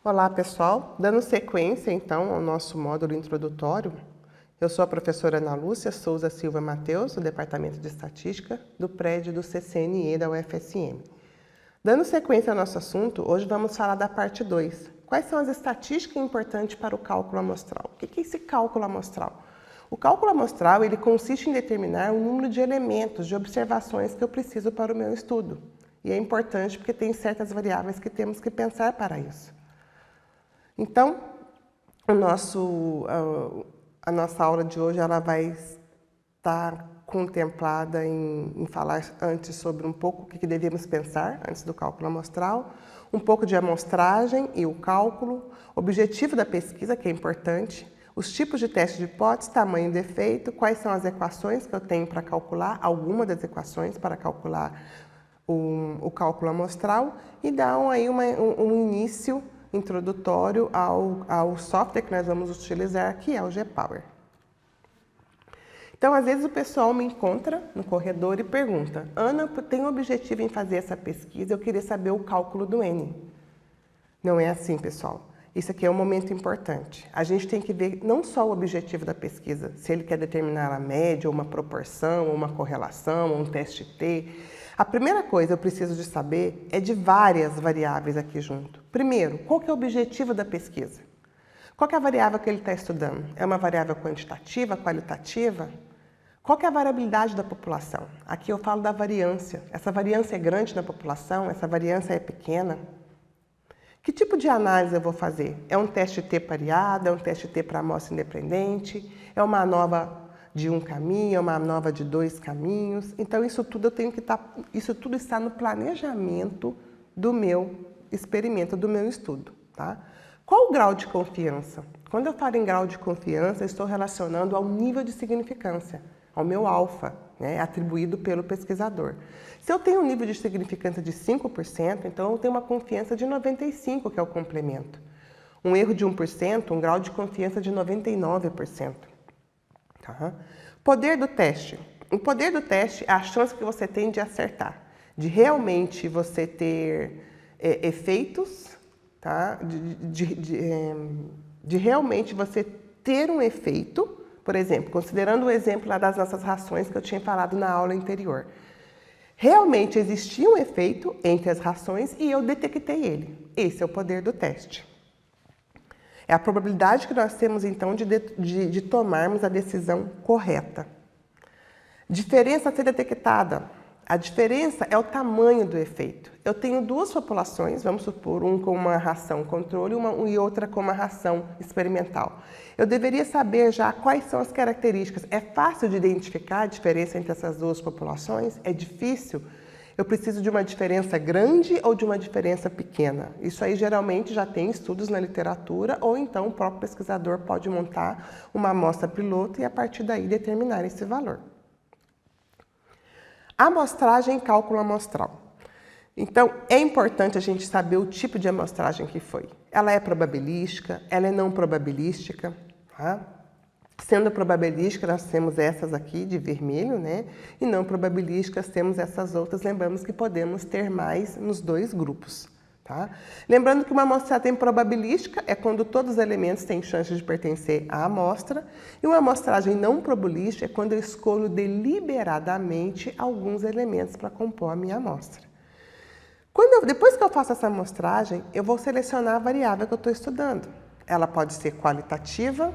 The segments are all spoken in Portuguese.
Olá, pessoal! Dando sequência, então, ao nosso módulo introdutório, eu sou a professora Ana Lúcia Souza Silva Mateus, do Departamento de Estatística, do prédio do CCNE da UFSM. Dando sequência ao nosso assunto, hoje vamos falar da parte 2. Quais são as estatísticas importantes para o cálculo amostral? O que é esse cálculo amostral? O cálculo amostral ele consiste em determinar o número de elementos, de observações que eu preciso para o meu estudo. E é importante porque tem certas variáveis que temos que pensar para isso. Então, a nossa aula de hoje ela vai estar contemplada em falar antes sobre um pouco o que devemos pensar antes do cálculo amostral, um pouco de amostragem e o cálculo, objetivo da pesquisa, que é importante, os tipos de teste de hipótese, tamanho e efeito, quais são as equações que eu tenho para calcular, alguma das equações para calcular o cálculo amostral e dar aí um início introdutório ao software que nós vamos utilizar, que é o GPower. Então, às vezes o pessoal me encontra no corredor e pergunta: Ana, eu tenho objetivo em fazer essa pesquisa, eu queria saber o cálculo do N. Não é assim, pessoal. Isso aqui é um momento importante. A gente tem que ver não só o objetivo da pesquisa, se ele quer determinar a média, ou uma proporção, ou uma correlação, ou um teste T. A primeira coisa que eu preciso de saber é de várias variáveis aqui junto. Primeiro, qual que é o objetivo da pesquisa? Qual que é a variável que ele está estudando? É uma variável quantitativa, qualitativa? Qual que é a variabilidade da população? Aqui eu falo da variância. Essa variância é grande na população? Essa variância é pequena? Que tipo de análise eu vou fazer? É um teste T pareado? É um teste T para amostra independente? É uma ANOVA de um caminho, é uma ANOVA de dois caminhos? Então, isso tudo está no planejamento do meu experimento, do meu estudo, tá? Qual o grau de confiança? Quando eu falo em grau de confiança, eu estou relacionando ao nível de significância, ao meu alfa, né, atribuído pelo pesquisador. Se eu tenho um nível de significância de 5%, então eu tenho uma confiança de 95%, que é o complemento. Um erro de 1%, um grau de confiança de 99%. Tá? Poder do teste. O poder do teste é a chance que você tem de acertar, de realmente você ter efeitos, tá? de realmente você ter um efeito, por exemplo, considerando o exemplo lá das nossas rações que eu tinha falado na aula anterior. Realmente existia um efeito entre as rações e eu detectei ele. Esse é o poder do teste. É a probabilidade que nós temos, então, de tomarmos a decisão correta. Diferença a ser detectada. A diferença é o tamanho do efeito. Eu tenho duas populações, vamos supor, um com uma ração controle e outra com uma ração experimental. Eu deveria saber já quais são as características. É fácil de identificar a diferença entre essas duas populações? É difícil? Eu preciso de uma diferença grande ou de uma diferença pequena? Isso aí geralmente já tem estudos na literatura ou então o próprio pesquisador pode montar uma amostra piloto e a partir daí determinar esse valor. Amostragem e cálculo amostral. Então, é importante a gente saber o tipo de amostragem que foi. Ela é probabilística, ela é não probabilística, tá? Sendo probabilística, nós temos essas aqui de vermelho, né? E não probabilísticas, temos essas outras. Lembramos que podemos ter mais nos dois grupos, tá? Lembrando que uma amostragem probabilística é quando todos os elementos têm chance de pertencer à amostra. E uma amostragem não probabilística é quando eu escolho deliberadamente alguns elementos para compor a minha amostra. Depois que eu faço essa amostragem, eu vou selecionar a variável que eu estou estudando. Ela pode ser qualitativa,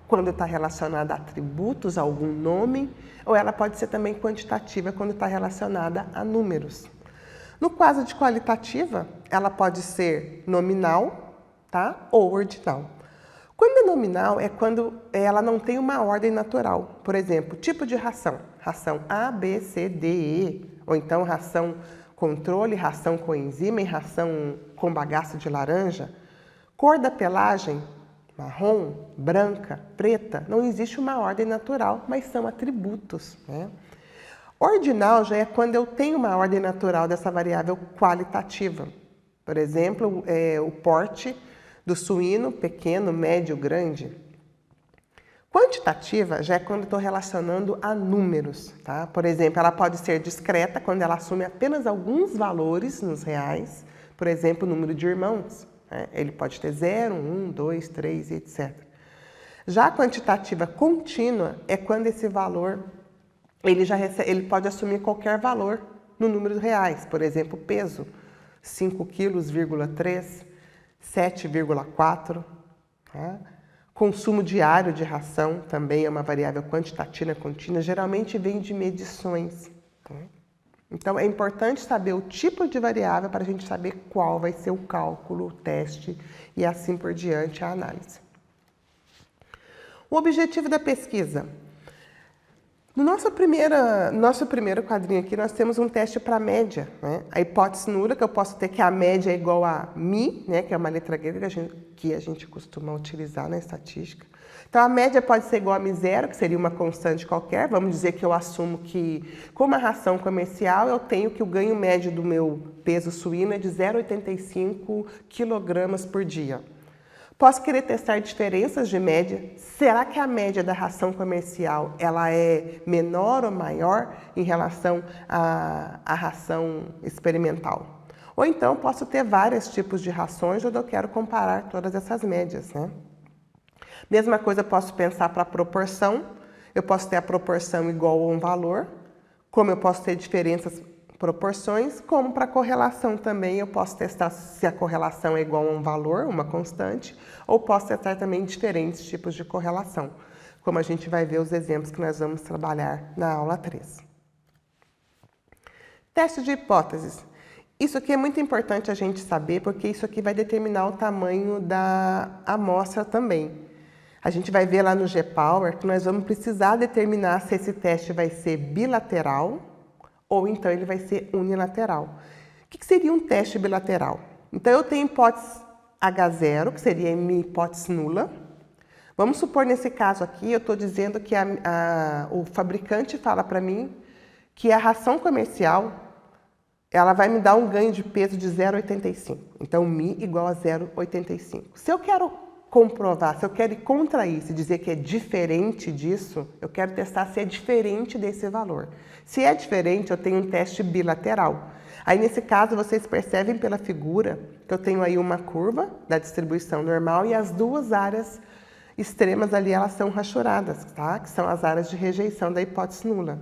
quando está relacionada a atributos, a algum nome, ou ela pode ser também quantitativa, quando está relacionada a números. No caso de qualitativa, ela pode ser nominal, tá? Ou ordinal. Quando é nominal, é quando ela não tem uma ordem natural. Por exemplo, tipo de ração. Ração A, B, C, D, E. Ou então ração controle, ração com enzima e ração com bagaço de laranja. Cor da pelagem. Marrom, branca, preta, não existe uma ordem natural, mas são atributos, né? Ordinal já é quando eu tenho uma ordem natural dessa variável qualitativa. Por exemplo, o porte do suíno, pequeno, médio, grande. Quantitativa já é quando estou relacionando a números, tá? Por exemplo, ela pode ser discreta, quando ela assume apenas alguns valores nos reais, por exemplo, o número de irmãos. né? Ele pode ter 0, 1, 2, 3, etc. Já a quantitativa contínua é quando esse valor, ele pode assumir qualquer valor no número reais. Por exemplo, peso, 5 quilos, 3, 7,4. Tá? Consumo diário de ração também é uma variável quantitativa contínua, geralmente vem de medições. Tá? Então, é importante saber o tipo de variável para a gente saber qual vai ser o cálculo, o teste e assim por diante a análise. O objetivo da pesquisa. No nosso primeiro quadrinho aqui, nós temos um teste para média, né? A hipótese nula, que eu posso ter que a média é igual a mi, né? Que é uma letra grega que a gente costuma utilizar na estatística. Então, a média pode ser igual a mi0, que seria uma constante qualquer. Vamos dizer que eu assumo que, como a ração comercial, eu tenho que o ganho médio do meu peso suíno é de 0,85 kg por dia. Posso querer testar diferenças de média. Será que a média da ração comercial ela é menor ou maior em relação à ração experimental? Ou então posso ter vários tipos de rações onde eu quero comparar todas essas médias, né? Mesma coisa eu posso pensar para a proporção. Eu posso ter a proporção igual a um valor, como eu posso ter diferenças proporções, como para correlação também eu posso testar se a correlação é igual a um valor, uma constante, ou posso testar também diferentes tipos de correlação, como a gente vai ver os exemplos que nós vamos trabalhar na aula 3. Teste de hipóteses. Isso aqui é muito importante a gente saber, porque isso aqui vai determinar o tamanho da amostra também. A gente vai ver lá no GPower que nós vamos precisar determinar se esse teste vai ser bilateral, ou então ele vai ser unilateral. O que seria um teste bilateral? Então, eu tenho hipótese H0, que seria a minha hipótese nula. Vamos supor, nesse caso aqui, eu estou dizendo que o fabricante fala para mim que a ração comercial ela vai me dar um ganho de peso de 0,85. Então, mi igual a 0,85. Se eu quero comprovar, se eu quero ir contra isso e dizer que é diferente disso, eu quero testar se é diferente desse valor. Se é diferente, eu tenho um teste bilateral. Aí, nesse caso, vocês percebem pela figura que eu tenho aí uma curva da distribuição normal e as duas áreas extremas ali, elas são rachuradas, tá? Que são as áreas de rejeição da hipótese nula.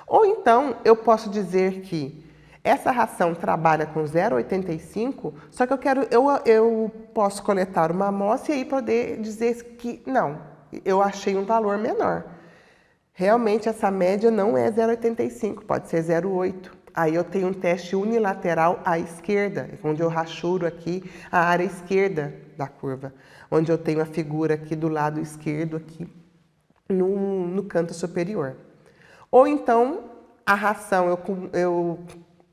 Ou então, eu posso dizer que essa ração trabalha com 0,85, só que eu posso coletar uma amostra e aí poder dizer que não, eu achei um valor menor. Realmente essa média não é 0,85, pode ser 0,8. Aí eu tenho um teste unilateral à esquerda, onde eu rachuro aqui a área esquerda da curva, onde eu tenho a figura aqui do lado esquerdo, aqui no canto superior. Ou então, a ração,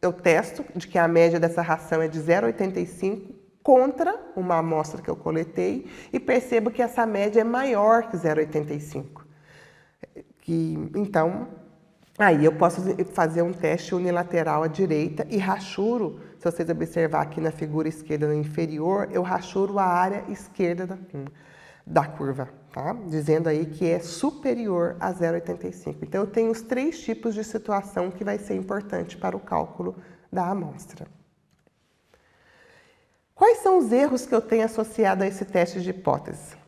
eu testo de que a média dessa ração é de 0,85 contra uma amostra que eu coletei e percebo que essa média é maior que 0,85. Então, aí eu posso fazer um teste unilateral à direita e rachuro, se vocês observar aqui na figura esquerda no inferior, eu rachuro a área esquerda da curva, tá? Dizendo aí que é superior a 0,85. Então, eu tenho os 3 tipos de situação que vai ser importante para o cálculo da amostra. Quais são os erros que eu tenho associado a esse teste de hipótese?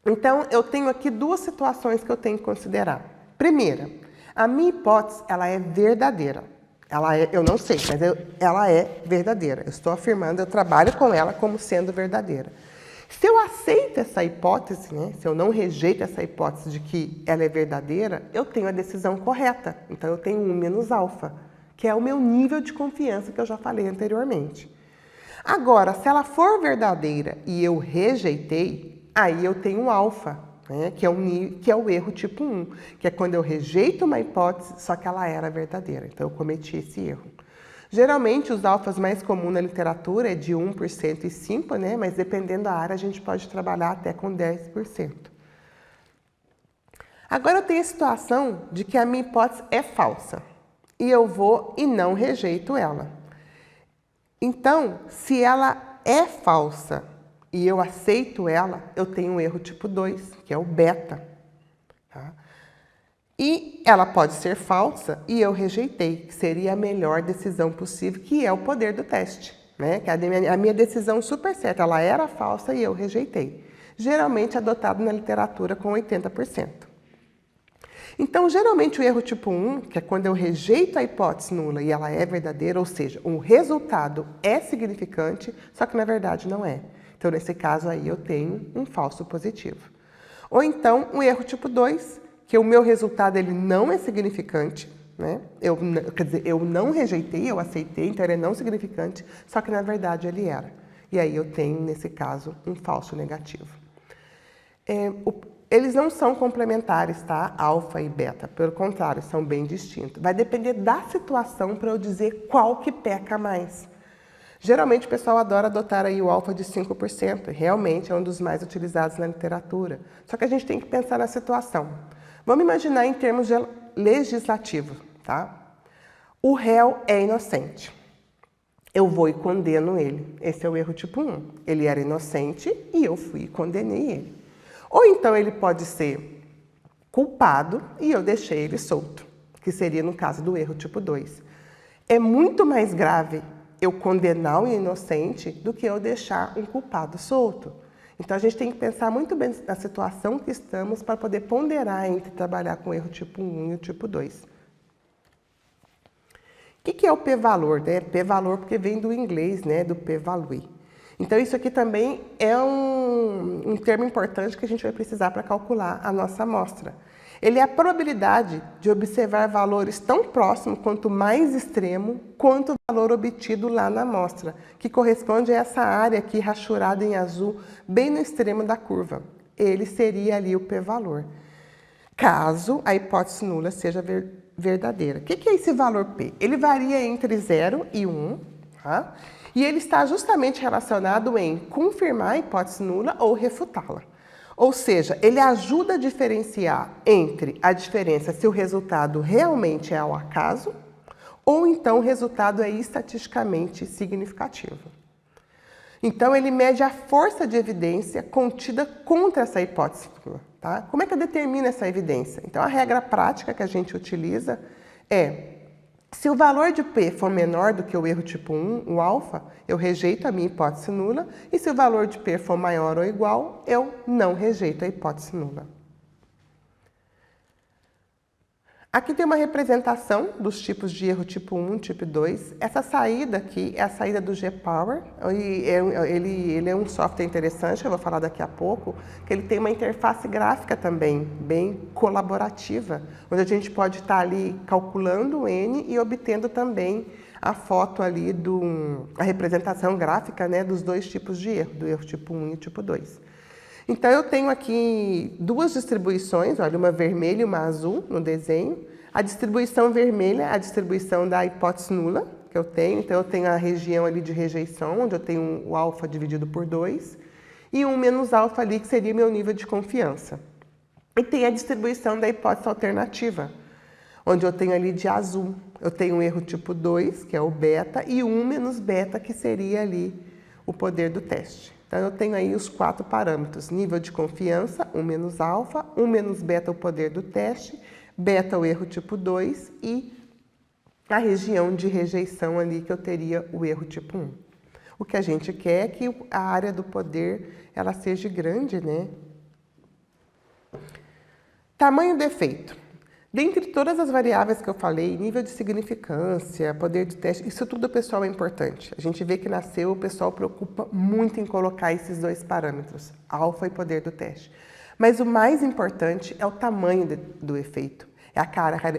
Então, eu tenho aqui 2 situações que eu tenho que considerar. Primeira, a minha hipótese, ela é verdadeira. Eu não sei, mas ela é verdadeira. Eu estou afirmando, eu trabalho com ela como sendo verdadeira. Se eu aceito essa hipótese, né, se eu não rejeito essa hipótese de que ela é verdadeira, eu tenho a decisão correta. Então, eu tenho 1 menos alfa, que é o meu nível de confiança que eu já falei anteriormente. Agora, se ela for verdadeira e eu rejeitei, aí eu tenho alfa, né, que é o erro tipo 1, que é quando eu rejeito uma hipótese, só que ela era verdadeira. Então, eu cometi esse erro. Geralmente, os alfas mais comuns na literatura é de 1% e 5%, né? Mas dependendo da área, a gente pode trabalhar até com 10%. Agora, eu tenho a situação de que a minha hipótese é falsa. E eu vou e não rejeito ela. Então, se ela é falsa e eu aceito ela, eu tenho um erro tipo 2, que é o beta. Tá? E ela pode ser falsa e eu rejeitei, que seria a melhor decisão possível, que é o poder do teste. né? Que é a minha decisão super certa, ela era falsa e eu rejeitei. Geralmente adotado na literatura com 80%. Então, geralmente o erro tipo 1, que é quando eu rejeito a hipótese nula e ela é verdadeira, ou seja, o resultado é significante, só que na verdade não é. Então, nesse caso aí, eu tenho um falso positivo. Ou então, o erro tipo 2, que o meu resultado ele não é significante, né? Quer dizer, eu não rejeitei, eu aceitei, então ele é não significante, só que na verdade ele era. E aí eu tenho, nesse caso, um falso negativo. Eles não são complementares, tá? Alfa e beta. Pelo contrário, são bem distintos. Vai depender da situação para eu dizer qual que peca mais. Geralmente o pessoal adora adotar aí o alfa de 5%. Realmente é um dos mais utilizados na literatura. Só que a gente tem que pensar na situação. Vamos imaginar em termos legislativos, tá? O réu é inocente. Eu vou e condeno ele. Esse é o erro tipo 1. Ele era inocente e eu fui e condenei ele. Ou então ele pode ser culpado e eu deixei ele solto, que seria no caso do erro tipo 2. É muito mais grave eu condenar o inocente do que eu deixar um culpado solto. Então a gente tem que pensar muito bem na situação que estamos para poder ponderar entre trabalhar com o erro tipo 1 e o tipo 2. O que é o p-valor? Né? P-valor porque vem do inglês, né? Do p-value. Então isso aqui também é um termo importante que a gente vai precisar para calcular a nossa amostra. Ele é a probabilidade de observar valores tão próximos quanto mais extremo quanto o valor obtido lá na amostra, que corresponde a essa área aqui rachurada em azul, bem no extremo da curva. Ele seria ali o p-valor, caso a hipótese nula seja verdadeira. O que é esse valor p? Ele varia entre 0 e 1, tá? E ele está justamente relacionado em confirmar a hipótese nula ou refutá-la. Ou seja, ele ajuda a diferenciar entre a diferença se o resultado realmente é ao acaso ou então o resultado é estatisticamente significativo. Então, ele mede a força de evidência contida contra essa hipótese. Tá? Como é que eu determino essa evidência? Então, a regra prática que a gente utiliza é: se o valor de P for menor do que o erro tipo 1, o alfa, eu rejeito a minha hipótese nula, e se o valor de P for maior ou igual, eu não rejeito a hipótese nula. Aqui tem uma representação dos tipos de erro tipo 1 e tipo 2. Essa saída aqui é a saída do G-Power. Ele é um software interessante, que eu vou falar daqui a pouco, que ele tem uma interface gráfica também, bem colaborativa, onde a gente pode estar ali calculando o N e obtendo também a foto ali, a representação gráfica, né, dos dois tipos de erro, do erro tipo 1 e tipo 2. Então, eu tenho aqui duas distribuições, olha, uma vermelha e uma azul no desenho. A distribuição vermelha é a distribuição da hipótese nula que eu tenho. Então, eu tenho a região ali de rejeição, onde eu tenho o alfa dividido por 2, e 1 menos alfa ali, que seria meu nível de confiança. E tem a distribuição da hipótese alternativa, onde eu tenho ali de azul. Eu tenho um erro tipo 2, que é o beta, e 1 menos beta, que seria ali o poder do teste. Então, eu tenho aí os 4 parâmetros: nível de confiança, 1 menos alfa, 1 menos beta, o poder do teste, beta, o erro tipo 2, e a região de rejeição ali, que eu teria o erro tipo 1. O que a gente quer é que a área do poder ela seja grande, né? Tamanho do efeito. Dentre todas as variáveis que eu falei, nível de significância, poder de teste, isso tudo, pessoal, é importante. A gente vê que nasceu, o pessoal preocupa muito em colocar esses dois parâmetros, alfa e poder do teste. Mas o mais importante é o tamanho do efeito.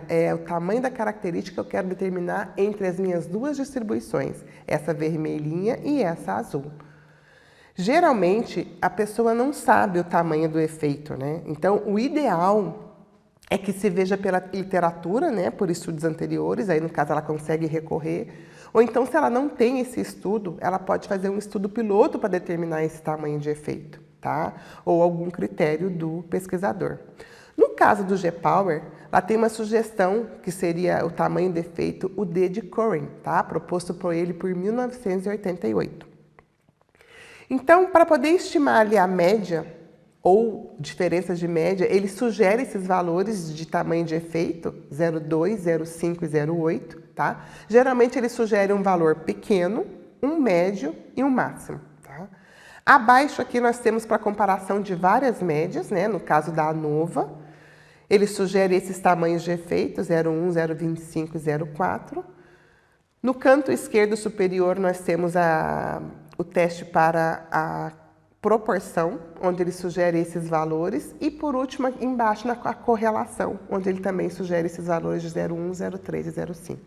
É o tamanho da característica que eu quero determinar entre as minhas duas distribuições, essa vermelhinha e essa azul. Geralmente, a pessoa não sabe o tamanho do efeito, né? Então, o ideal é que se veja pela literatura, né, por estudos anteriores, aí no caso ela consegue recorrer, ou então se ela não tem esse estudo, ela pode fazer um estudo piloto para determinar esse tamanho de efeito, tá? Ou algum critério do pesquisador. No caso do G-Power, lá tem uma sugestão que seria o tamanho de efeito, o D de Cohen, tá? Proposto por ele por 1988. Então, para poder estimar ali a média, ou diferenças de média, ele sugere esses valores de tamanho de efeito, 0,2, 0,5 e 0,8, tá? Geralmente ele sugere um valor pequeno, um médio e um máximo. Tá? Abaixo aqui nós temos para comparação de várias médias, né? No caso da ANOVA, ele sugere esses tamanhos de efeito, 0,1, 0,25 e 0,4. No canto esquerdo superior nós temos o teste para a proporção, onde ele sugere esses valores, e por último, embaixo, a correlação, onde ele também sugere esses valores de 0,1, 0,3 e 0,5.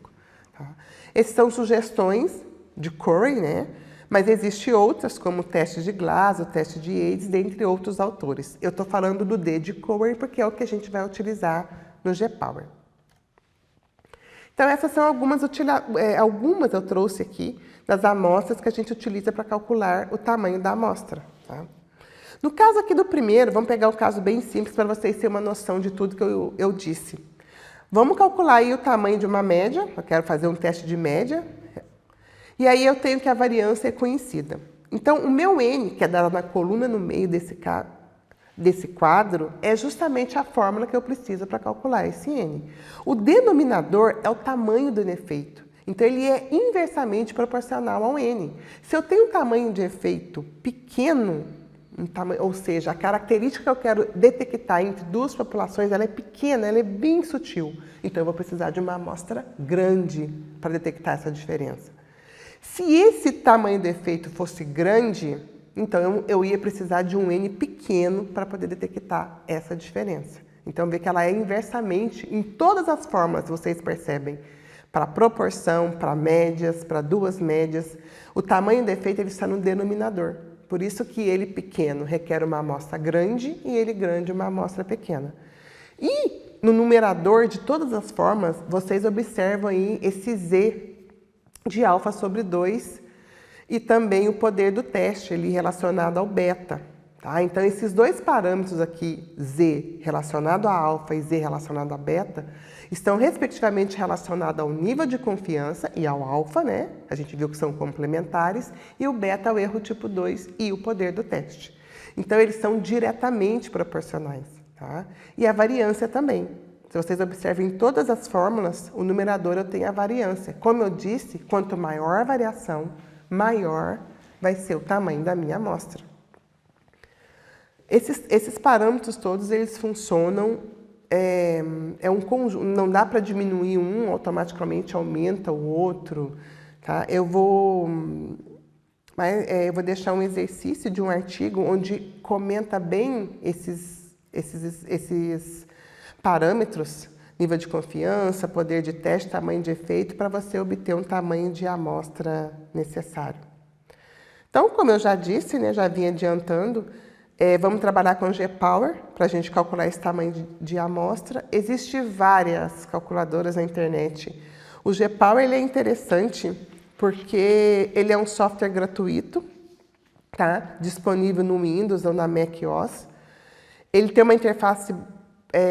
Tá? Essas são sugestões de Corey, né? Mas existem outras, como o teste de Glasgow, o teste de AIDS, dentre outros autores. Eu estou falando do D de Corey porque é o que a gente vai utilizar no G-Power. Então, essas são algumas eu trouxe aqui das amostras que a gente utiliza para calcular o tamanho da amostra. Tá? No caso aqui do primeiro, vamos pegar um caso bem simples para vocês terem uma noção de tudo que eu disse. Vamos calcular aí o tamanho de uma média, eu quero fazer um teste de média, e aí eu tenho que a variância é conhecida. Então, o meu N, que é dado na coluna no meio desse quadro, é justamente a fórmula que eu preciso para calcular esse N. O denominador é o tamanho do efeito. Então, ele é inversamente proporcional ao N. Se eu tenho um tamanho de efeito pequeno, ou seja, a característica que eu quero detectar entre duas populações, ela é pequena, ela é bem sutil. Então, eu vou precisar de uma amostra grande para detectar essa diferença. Se esse tamanho do efeito fosse grande, então eu ia precisar de um N pequeno para poder detectar essa diferença. Então, vê que ela é inversamente, em todas as fórmulas, vocês percebem, para proporção, para médias, para duas médias, o tamanho do efeito ele está no denominador. Por isso que ele pequeno requer uma amostra grande e ele grande uma amostra pequena. E no numerador de todas as formas, vocês observam aí esse Z de alfa sobre 2 e também o poder do teste ali relacionado ao beta. Tá? Então, esses dois parâmetros aqui, Z relacionado a alfa e Z relacionado a beta, estão respectivamente relacionados ao nível de confiança e ao alfa, né? A gente viu que são complementares, e o beta ao erro tipo 2 e o poder do teste. Então, eles são diretamente proporcionais. Tá? E a variância também. Se vocês observem em todas as fórmulas, o numerador eu tenho a variância. Como eu disse, quanto maior a variação, maior vai ser o tamanho da minha amostra. Esses parâmetros todos, eles funcionam, é um conjunto, não dá para diminuir um, automaticamente aumenta o outro. Tá? Eu vou deixar um exercício de um artigo onde comenta bem esses parâmetros, nível de confiança, poder de teste, tamanho de efeito, para você obter um tamanho de amostra necessário. Então, como eu já disse, né, já vim adiantando, vamos trabalhar com G-Power para a gente calcular esse tamanho de amostra. Existem várias calculadoras na internet. O G-Power ele é interessante porque ele é um software gratuito, tá? Disponível no Windows ou na macOS. Ele tem uma interface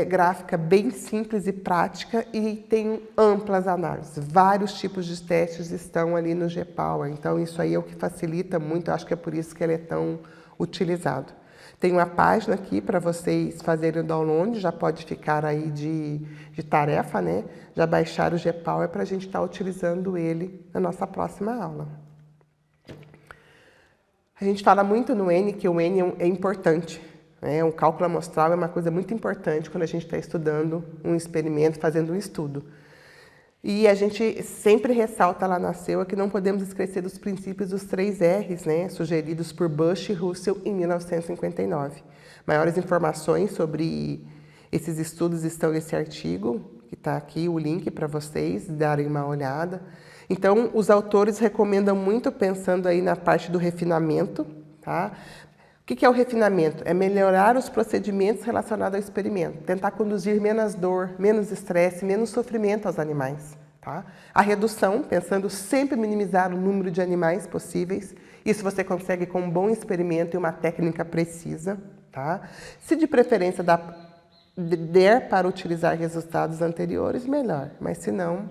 gráfica bem simples e prática e tem amplas análises. Vários tipos de testes estão ali no G-Power. Então, isso aí é o que facilita muito. Eu acho que é por isso que ele é tão utilizado. Tem uma página aqui para vocês fazerem o download, já pode ficar aí de tarefa, né? Já baixar o G-Power para a gente estar utilizando ele na nossa próxima aula. A gente fala muito no N, que o N é importante. Um cálculo amostral é uma coisa muito importante quando a gente está estudando um experimento, fazendo um estudo. E a gente sempre ressalta lá na CEUA que não podemos esquecer dos princípios dos 3 R's, né, sugeridos por Bush e Russell em 1959. Maiores informações sobre esses estudos estão nesse artigo, que está aqui o link para vocês darem uma olhada. Então, os autores recomendam muito pensando aí na parte do refinamento, tá? O que é o refinamento? É melhorar os procedimentos relacionados ao experimento, tentar conduzir menos dor, menos estresse, menos sofrimento aos animais. Tá? A redução, pensando sempre em minimizar o número de animais possíveis. Isso você consegue com um bom experimento e uma técnica precisa. Tá? Se de preferência der para utilizar resultados anteriores, melhor. Mas se não,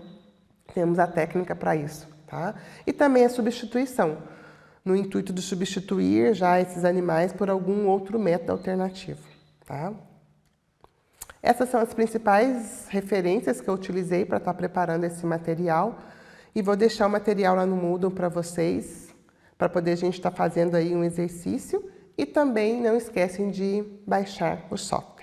temos a técnica para isso. Tá? E também a substituição, no intuito de substituir já esses animais por algum outro método alternativo. Tá? Essas são as principais referências que eu utilizei para estar preparando esse material. E vou deixar o material lá no Moodle para vocês para poder a gente estar fazendo aí um exercício. E também não esquecem de baixar o software.